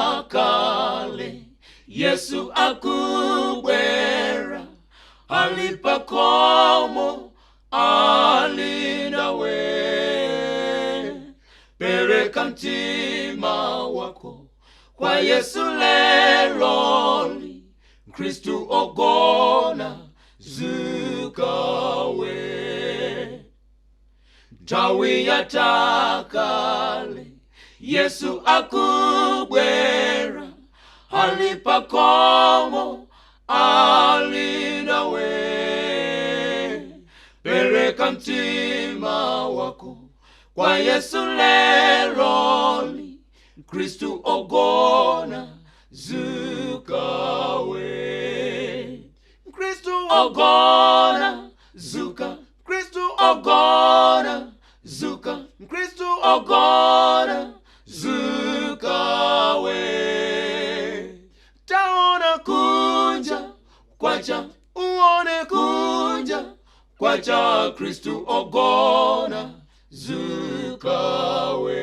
yatakale Yesu akubwera alipakomo alinawe. Pereka mtima wako kwa Yesu leroli, Kristu ogona zukawe. Tawi yatakale Yesu akubwera alipakomo alinawe. Pereka mtima wako kwa Yesu leroli, Kristu ogona zukawe. Kristu ogona zuka, Kristu ogona zuka, Kristu ogona zukawe. Taona kunja kwacha, uone kunja kwacha, Kristu ogona zukawe.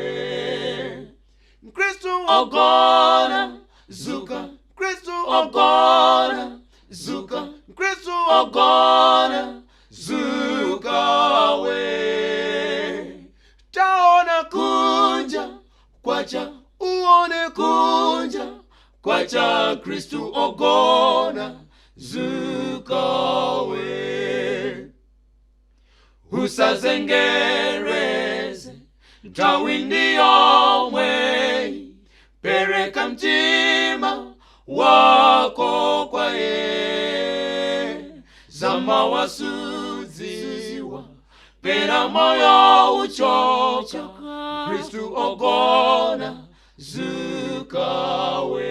Kristu ogona zuka, Kristu ogona zuka, Kristu ogona zukawe. Taona kunja kwacha, uone kunja kwacha, Kristu ogona zukawe. Usazengereze tawi ndiyomwe, pereka mtima wako kwa ye. Zama wasuziwa pera moyo uchoka, Kristu ogona zukawe.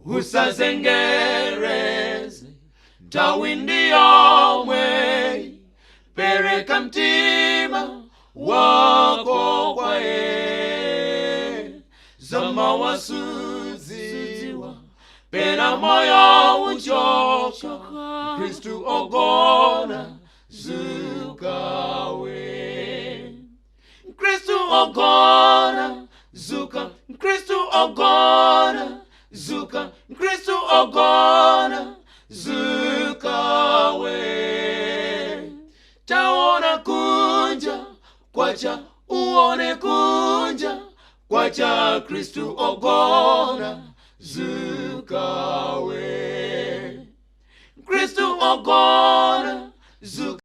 Usazengereze tawi ndiyomwe, pereka mtima wako kwa ye. Zama wasuziwa pera moyo uchoka, Kristu ogona zukawe. Kristu ogona zuka, Kristu ogona zuka, Kristu ogona zukawe. Taona kunja kwacha, uone kunja kwacha, Kristu ogona zukawe. Kristu ogona zuka.